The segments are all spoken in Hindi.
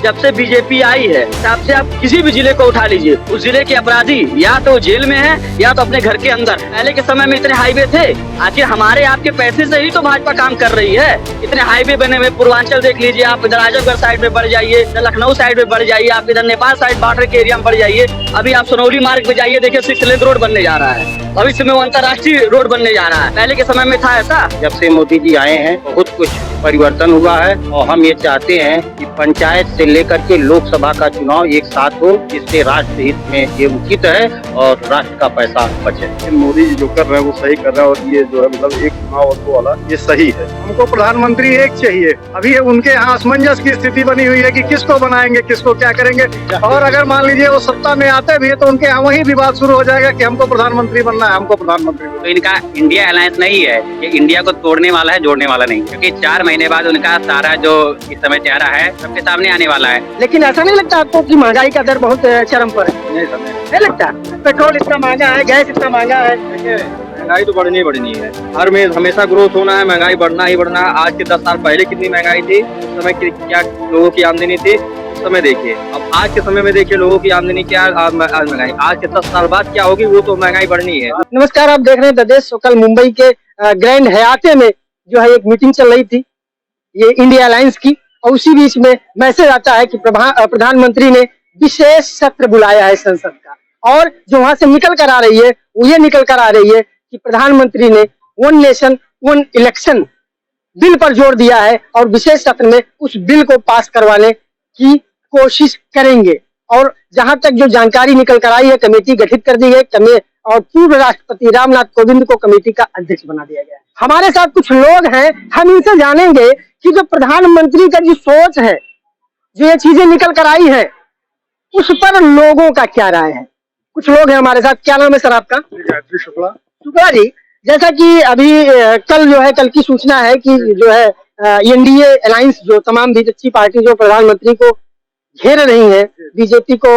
जब से बीजेपी आई है तब से आप किसी भी जिले को उठा लीजिए, उस जिले के अपराधी या तो जेल में है या तो अपने घर के अंदर। पहले के समय में इतने हाईवे थे, आखिर हमारे आपके पैसे से ही तो भाजपा काम कर रही है। इतने हाईवे बने हुए, पूर्वांचल देख लीजिए आप, इधर आजमगढ़ साइड में बढ़ जाइए, इधर लखनऊ साइड में बढ़ जाइए, आप इधर नेपाल साइड बॉर्डर के एरिया में बढ़ जाइए, अभी आप सोनौली मार्ग पे जाइए, देखिए 6 लेन रोड बनने जा रहा है, भविष्य में वो अंतर्राष्ट्रीय रोड बनने जा रहा है। पहले के समय में था ऐसा? जब से मोदी जी आए हैं बहुत कुछ परिवर्तन हुआ है और हम ये चाहते हैं कि पंचायत से लेकर के लोकसभा का चुनाव एक साथ हो, जिससे राष्ट्र हित में ये उचित है और राष्ट्र का पैसा बचे। मोदी जी जो कर रहे हैं वो सही कर रहे हैं और ये जो है मतलब एक चुनाव और दो वाला ये सही है। हमको प्रधानमंत्री एक चाहिए। अभी उनके यहाँ असमंजस की स्थिति बनी हुई है कि किसको बनाएंगे, किसको क्या करेंगे, और अगर मान लीजिए वो सत्ता में आते भी है तो उनके यहाँ वही विवाद शुरू हो जाएगा कि हमको प्रधानमंत्री बनना है, हमको प्रधानमंत्री। तो इनका इंडिया अलायंस नहीं है, ये इंडिया को तोड़ने वाला है, जोड़ने वाला नहीं, क्योंकि 4 महीने बाद उनका सारा जो इस समय चेहरा है सबके सामने आने वाला है। लेकिन ऐसा नहीं लगता आपको कि महंगाई का दर बहुत चरम पर है? नहीं लगता? पेट्रोल इतना महंगा है, गैस इतना महंगा है। महंगाई तो बढ़नी है, हर में हमेशा ग्रोथ होना है, महंगाई बढ़ना ही बढ़ना है। आज के 10 साल पहले कितनी महंगाई थी, उस समय की क्या लोगों की आमदनी थी, उस समय देखिए। अब आज के समय में देखिए लोगों की आमदनी क्या, आज महंगाई आज के 10 साल बाद क्या होगी, वो तो महंगाई बढ़नी है। नमस्कार, आप देख रहे हैं द देश। कल मुंबई के ग्रैंड हयाते में जो है एक मीटिंग चल रही थी ये इंडिया अलायंस की, और उसी बीच में मैसेज आता है कि प्रधानमंत्री ने विशेष सत्र बुलाया है संसद का, और जो वहां से निकल कर आ रही है वो ये निकल कर आ रही है कि प्रधानमंत्री ने one nation one election bill पर जोर दिया है और विशेष सत्र में उस बिल को पास करवाने की कोशिश करेंगे। और जहां तक जो जानकारी निकल कर आई है, कमेटी गठित कर दी गई और पूर्व राष्ट्रपति रामनाथ कोविंद को कमेटी का अध्यक्ष बना दिया गया है। हमारे साथ कुछ लोग हैं, हम इनसे जानेंगे कि जो प्रधानमंत्री का जो सोच है, जो ये चीजें निकल कर आई है, उस पर लोगों का क्या राय है। कुछ लोग हैं हमारे साथ। क्या नाम है सर आपका? शुक्ला जी, जैसा कि अभी कल की सूचना है कि जो है एनडीए अलायंस जो तमाम विपक्षी पार्टी जो प्रधानमंत्री को घेर रही है, बीजेपी को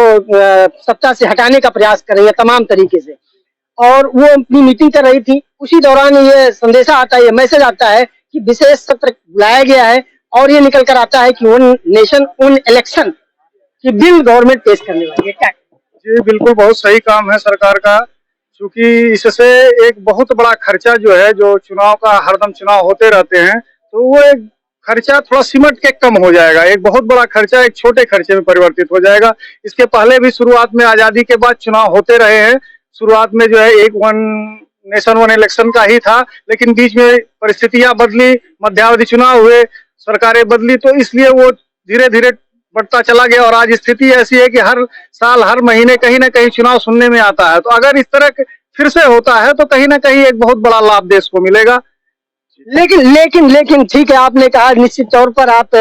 सत्ता से हटाने का प्रयास कर रही है तमाम तरीके से, और वो अपनी मीटिंग कर रही थी। उसी दौरान ये संदेशा आता है, ये मैसेज आता है कि विशेष सत्र बुलाया गया है, और ये निकल कर आता है कि वन नेशन वन इलेक्शन की बिल गवर्नमेंट पेश करने वाली है। जी बिल्कुल, बहुत सही काम है सरकार का, क्योंकि इससे एक बहुत बड़ा खर्चा जो है, जो चुनाव का हरदम चुनाव होते रहते हैं, तो वो एक खर्चा थोड़ा सिमट के कम हो जाएगा। एक बहुत बड़ा खर्चा एक छोटे खर्चे में परिवर्तित हो जाएगा। इसके पहले भी शुरुआत में आजादी के बाद चुनाव होते रहे हैं। शुरुआत में जो है एक वन नेशन वन इलेक्शन का ही था, लेकिन बीच में परिस्थितियां बदली, मध्यावधि चुनाव हुए, सरकारें बदली, तो इसलिए वो धीरे धीरे बढ़ता चला गया। और आज स्थिति ऐसी है कि हर साल हर महीने कहीं ना कहीं चुनाव सुनने में आता है। तो अगर इस तरह फिर से होता है तो कहीं ना कहीं एक बहुत बड़ा लाभ देश को मिलेगा। लेकिन ठीक है, आपने कहा निश्चित तौर पर आप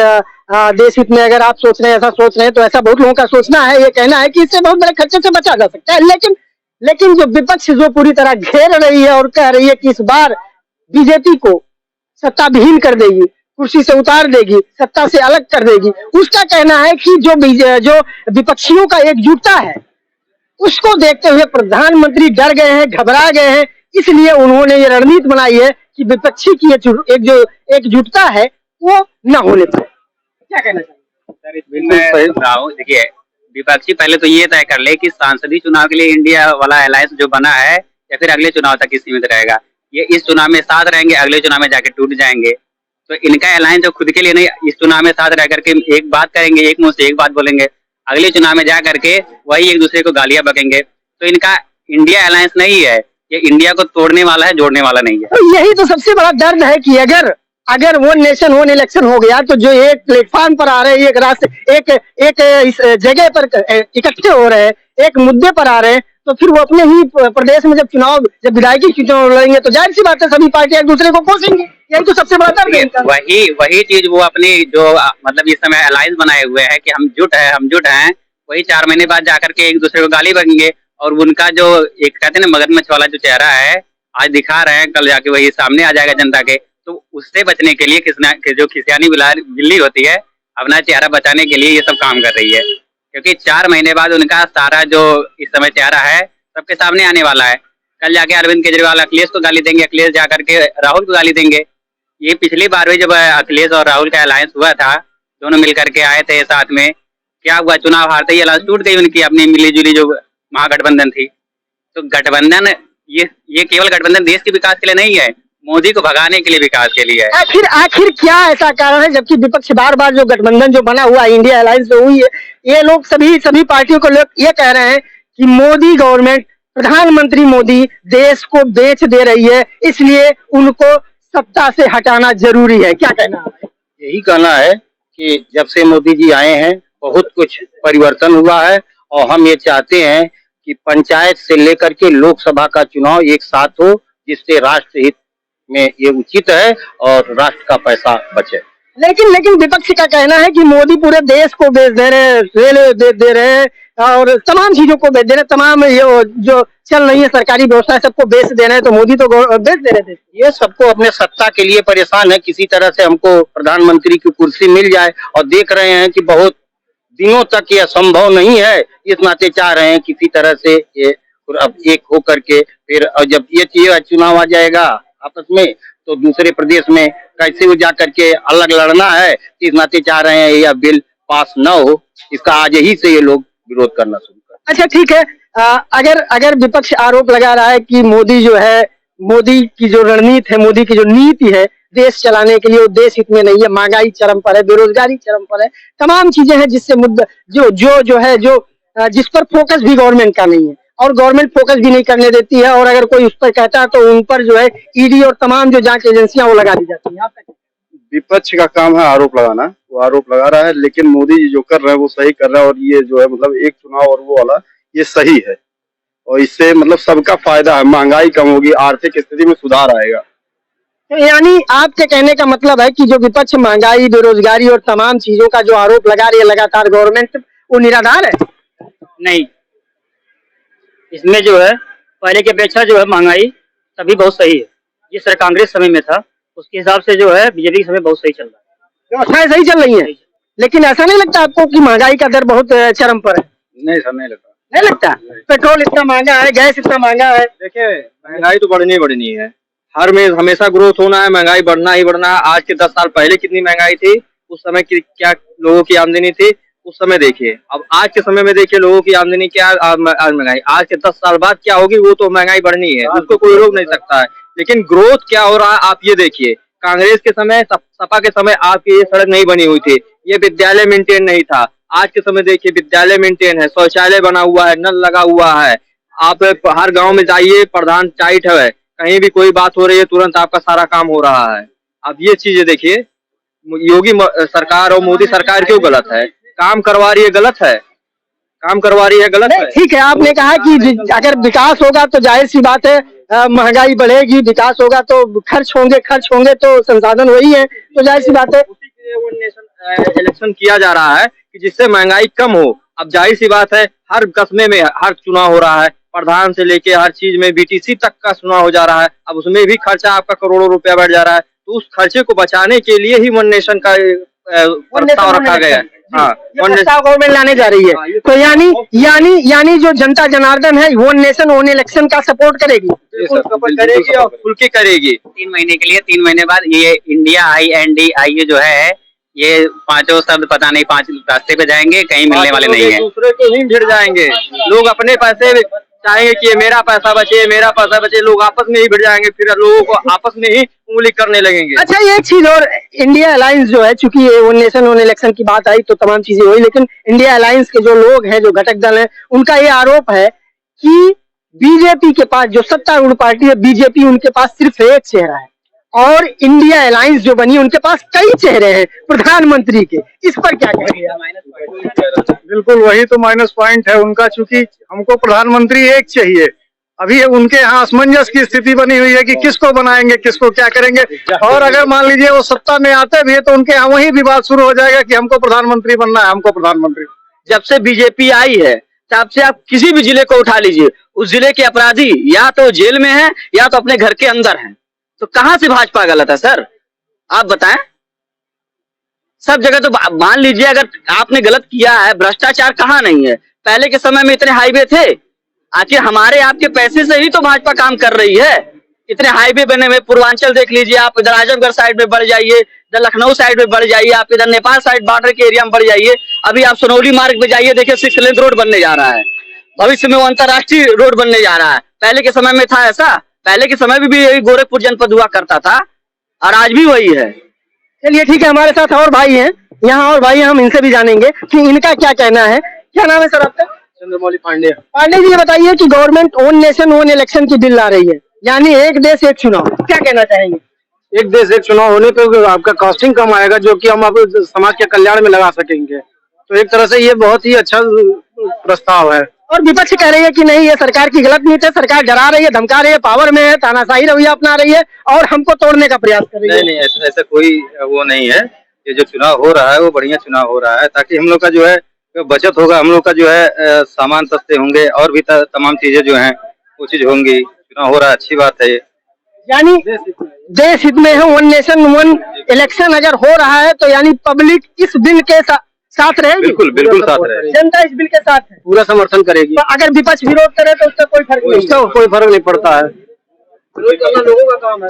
देश हित में अगर आप सोच रहे हैं, ऐसा सोच रहे हैं, तो ऐसा बहुत लोगों का सोचना है, ये कहना है कि इससे बहुत बड़े खर्चे से बचा जा सकता है। लेकिन जो विपक्ष जो पूरी तरह घेर रही है और कह रही है कि इस बार बीजेपी को सत्ता विहीन कर देगी, कुर्सी से उतार देगी, सत्ता से अलग कर देगी, उसका कहना है कि जो विपक्षियों का एकजुटता है उसको देखते हुए प्रधानमंत्री डर गए हैं, घबरा गए हैं, इसलिए उन्होंने ये रणनीति बनाई है कि विपक्षी की एक जो एकजुटता है वो न होने पाए। क्या कहना चाहिए सर? इस बिल में देखिए, विपक्षी पहले तो ये तय कर ले कि सांसदीय चुनाव के लिए इंडिया वाला अलायंस जो बना है या फिर अगले चुनाव तक ही सीमित रहेगा। ये इस चुनाव में साथ रहेंगे, अगले चुनाव में जाके टूट जाएंगे। तो इनका अलायंस जो खुद के लिए नहीं, इस चुनाव में साथ रह करके एक बात करेंगे, एक मुंह से एक बात बोलेंगे, अगले चुनाव में जा करके वही एक दूसरे को गालियां बकेंगे। तो इनका इंडिया अलायंस नहीं है, ये इंडिया को तोड़ने वाला है, जोड़ने वाला नहीं है। तो यही तो सबसे बड़ा दर्द है कि अगर वन नेशन वन इलेक्शन हो गया तो जो एक प्लेटफॉर्म पर आ रहे हैं, एक रास्ते एक जगह पर इकट्ठे हो रहे हैं, एक मुद्दे पर आ रहे हैं, तो फिर वो अपने ही प्रदेश में जब विधायकी चुनाव लड़ेंगे तो जाहिर सी बात है सभी पार्टियां एक दूसरे को कोसेंगे। यही तो सबसे बड़ा दर्द है। वही चीज वो अपनी जो मतलब इस समय अलायंस बनाए हुए हैं कि हम जुट हैं, वही 4 महीने बाद जाकर के एक दूसरे को गाली बकेंगे। और उनका जो एक कहते हैं ना मगरमच्छ वाला जो चेहरा है, आज दिखा रहे हैं, कल जाके वही सामने आ जाएगा जनता के। तो उससे बचने के लिए जो खिसियानी बिल्ली होती है, अपना चेहरा बचाने के लिए ये सब काम कर रही है, क्योंकि 4 महीने बाद उनका सारा जो इस समय चेहरा है सबके सामने आने वाला है। कल जाके अरविंद केजरीवाल अखिलेश को गाली देंगे, अखिलेश जाकर के राहुल को गाली देंगे। ये पिछली बार भी जब अखिलेश और राहुल का अलायंस हुआ था, दोनों मिलकर के आए थे साथ में, क्या हुआ, चुनाव हारते ही अलायंस टूट गई उनकी, अपनी मिली जुली जो महागठबंधन थी। तो गठबंधन, ये केवल गठबंधन देश के विकास के लिए नहीं है, मोदी को भगाने के लिए विकास के लिए है। आखिर क्या ऐसा कारण है, जबकि विपक्ष बार बार जो गठबंधन जो बना हुआ इंडिया अलायंस जो हुई है, ये लोग सभी पार्टियों को लोग ये कह रहे हैं कि मोदी गवर्नमेंट, प्रधानमंत्री मोदी देश को बेच दे रही है, इसलिए उनको सत्ता से हटाना जरूरी है। क्या कहना है? यही कहना है कि जब से मोदी जी आए हैं बहुत कुछ परिवर्तन हुआ है और हम ये चाहते हैं कि पंचायत से लेकर के लोकसभा का चुनाव एक साथ हो, जिससे राष्ट्र हित में ये उचित है और राष्ट्र का पैसा बचे। लेकिन विपक्ष का कहना है कि मोदी पूरे देश को बेच दे रहे हैं, रेलवे दे रहे हैं और तमाम चीजों को बेच दे रहे हैं, तमाम ये जो चल रही है सरकारी व्यवस्था सबको बेच दे रहे हैं, तो मोदी तो बेच दे रहे थे। ये सबको अपने सत्ता के लिए परेशान है, किसी तरह से हमको प्रधानमंत्री की कुर्सी मिल जाए, और देख रहे हैं कि बहुत दिनों तक ये संभव नहीं है, इस नाते चाह रहे हैं किसी तरह से ये अब एक हो करके फिर, और जब ये चुनाव आ जाएगा आपस में तो दूसरे प्रदेश में कैसे वो जा करके अलग लड़ना है, इस नाते चाह रहे हैं यह बिल पास न हो, इसका आज ही से ये लोग विरोध करना शुरू कर। अच्छा ठीक है, अगर विपक्ष आरोप लगा रहा है कि मोदी जो है, मोदी की जो रणनीति है, मोदी की जो नीति है देश चलाने के लिए, वो देश हित में नहीं है, महंगाई चरम पर है, बेरोजगारी चरम पर है, तमाम चीजें हैं जिससे मुद्दा जो जिस पर फोकस भी गवर्नमेंट का नहीं है, और गवर्नमेंट फोकस भी नहीं करने देती है, और अगर कोई उस पर कहता है तो उन पर जो है ईडी और तमाम जो जांच एजेंसियां वो लगा दी जाती है। विपक्ष का काम है आरोप लगाना, वो आरोप लगा रहा है, लेकिन मोदी जी जो कर रहे हैं वो सही कर रहे हैं, और ये जो है मतलब एक चुनाव और वो वाला ये सही है, और इससे मतलब सबका फायदा है, महंगाई कम होगी, आर्थिक स्थिति में सुधार आएगा। यानी आपके कहने का मतलब है कि जो विपक्ष महंगाई, बेरोजगारी और तमाम चीजों का जो आरोप लगा रही है लगातार गवर्नमेंट, वो निराधार है? नहीं, इसमें जो है पहले की अपेक्षा जो है महंगाई तभी बहुत सही है। ये सर कांग्रेस समय में था, उसके हिसाब से जो है बीजेपी के समय बहुत सही चल रहा है। व्यवस्थाएं सही चल रही है, लेकिन ऐसा नहीं लगता आपको कि महंगाई का दर बहुत चरम पर है? नहीं सर, नहीं लगता। नहीं लगता? पेट्रोल इतना महंगा है, गैस इतना महंगा है। देखिए, महंगाई तो बढ़नी है, हर में हमेशा ग्रोथ होना है, महंगाई बढ़ना ही बढ़ना है। आज के 10 साल पहले कितनी महंगाई थी, उस समय की क्या लोगों की आमदनी थी, उस समय देखिए, अब आज के समय में देखिए लोगों की आमदनी क्या, आज महंगाई, आज के 10 साल बाद क्या होगी, वो तो महंगाई बढ़नी है, उसको कोई रोक नहीं सकता है। लेकिन ग्रोथ क्या हो रहा है आप ये देखिए, कांग्रेस के समय, सपा के समय आपकी ये सड़क नहीं बनी हुई थी, ये विद्यालय मेंटेन नहीं था। आज के समय देखिए विद्यालय मेंटेन है, शौचालय बना हुआ है, नल लगा हुआ है, आप हर गांव में जाइए, प्रधान चाइट है, कहीं भी कोई बात हो रही है तुरंत आपका सारा काम हो रहा है। अब ये चीजें देखिए, योगी सरकार और मोदी सरकार क्यों गलत है? काम करवा रही है, गलत है, काम करवा रही है, गलत है। ठीक है, आपने कहा कि अगर विकास होगा तो जाहिर सी बात है महंगाई बढ़ेगी, विकास होगा तो खर्च होंगे तो संसाधन वही है, तो जाहिर सी बात है उसी के लिए वो इलेक्शन किया जा रहा है कि जिससे महंगाई कम हो। अब जाहिर सी बात है हर कस्बे में हर चुनाव हो रहा है, प्रधान से लेके हर चीज में बीटीसी तक का चुनाव हो जा रहा है, अब उसमें भी खर्चा आपका करोड़ों रुपया बढ़ जा रहा है, तो उस खर्चे को बचाने के लिए ही वन नेशन का प्रस्ताव रखा गया है। हाँ, प्रस्ताव गवर्नमेंट लाने जा रही है, तो यानी जो जनता जनार्दन है वन नेशन वन इलेक्शन का सपोर्ट करेगी, करेगी और खुल के करेगी। 3 महीने के लिए, 3 महीने बाद ये इंडिया INDIA जो है, ये पांचों शब्द पता नहीं 5 रास्ते पे जाएंगे, कहीं मिलने वाले नहीं है। दूसरे को ही भिड़ जाएंगे, लोग अपने पैसे चाहेंगे कि ये मेरा पैसा बचे, लोग आपस में ही भिड़ जाएंगे, फिर लोगों को आपस में ही उंगली करने लगेंगे। अच्छा, ये एक चीज और, इंडिया अलायंस जो है, चूंकि ये वन नेशन वन इलेक्शन की बात आई तो तमाम चीजें हुई, लेकिन इंडिया अलायंस के जो लोग हैं, जो घटक दल हैं, उनका ये आरोप है कि बीजेपी के पास, जो सत्तारूढ़ पार्टी है बीजेपी, उनके पास सिर्फ एक चेहरा है, और इंडिया अलायंस जो बनी उनके पास कई चेहरे हैं प्रधानमंत्री के। इस पर क्या कहेंगे? बिल्कुल वही तो माइनस पॉइंट है उनका, चूंकि हमको प्रधानमंत्री एक चाहिए। अभी उनके यहाँ असमंजस की स्थिति बनी हुई है कि किसको बनाएंगे, किसको क्या करेंगे, और अगर मान लीजिए वो सत्ता में आते भी है तो उनके यहाँ वही विवाद शुरू हो जाएगा कि हमको प्रधानमंत्री बनना है, हमको प्रधानमंत्री। जब से बीजेपी आई है तब से आप किसी भी जिले को उठा लीजिए, उस जिले के अपराधी या तो जेल में है या तो अपने घर के अंदर हैं, तो कहां से भाजपा गलत है सर? आप बताएं। सब जगह तो मान लीजिए अगर आपने गलत किया है, भ्रष्टाचार कहाँ नहीं है? पहले के समय में इतने हाईवे थे, आखिर हमारे आपके पैसे से ही तो भाजपा काम कर रही है। इतने हाईवे बने हुए, पूर्वांचल देख लीजिए आप, इधर आजमगढ़ साइड में बढ़ जाइए, इधर लखनऊ साइड में बढ़ जाइए, आप इधर नेपाल साइड बॉर्डर के एरिया में बढ़ जाइए, अभी आप सोनौली मार्ग पे जाइए, देखिए 6 लेन रोड बनने जा रहा है, भविष्य में वो अंतर्राष्ट्रीय रोड बनने जा रहा है। पहले के समय में था ऐसा? पहले के समय में भी यही गोरखपुर जनपद हुआ करता था और आज भी वही है। चलिए ठीक है, हमारे साथ और भाई हैं यहाँ, और भाई हम इनसे भी जानेंगे कि इनका क्या कहना है। क्या नाम है सर आपका? चंद्रमौली पांडे। पांडे जी, ये बताइए कि government own nation own election की बिल ला रही है, यानी एक देश एक चुनाव, क्या कहना चाहेंगे? एक देश एक चुनाव होने पे आपका कॉस्टिंग कम आएगा, जो कि हम आप समाज के कल्याण में लगा सकेंगे। तो एक तरह से ये बहुत ही अच्छा प्रस्ताव है। और विपक्ष कह रही है कि नहीं, ये सरकार की गलत नीति है, सरकार डरा रही है, धमका रही है, पावर में है, तानाशाही रवैया अपना रही है और हमको तोड़ने का प्रयास कर रही है। नहीं, ऐसा कोई वो नहीं है। ये जो चुनाव हो रहा है वो बढ़िया चुनाव हो रहा है, ताकि हम लोग का जो है बचत होगा, हम लोग का जो है सामान सस्ते होंगे और भी तमाम चीजें जो हैं वो चीज होंगी। चुनाव हो रहा है, अच्छी बात है ये। यानी देश हित में है, वन नेशन वन इलेक्शन अगर हो रहा है तो यानी पब्लिक इस बिल के साथ रहेगी। बिल्कुल बिल्कुल साथ रहेगी, जनता इस बिल के साथ है, पूरा समर्थन करेगी। तो अगर विपक्ष विरोध करे तो उसका कोई फर्क नहीं, उसका कोई फर्क नहीं पड़ता है। विरोध करना लोगों का काम है,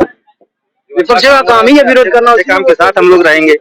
विपक्ष का काम ही है विरोध करना। काम के साथ हम लोग रहेंगे।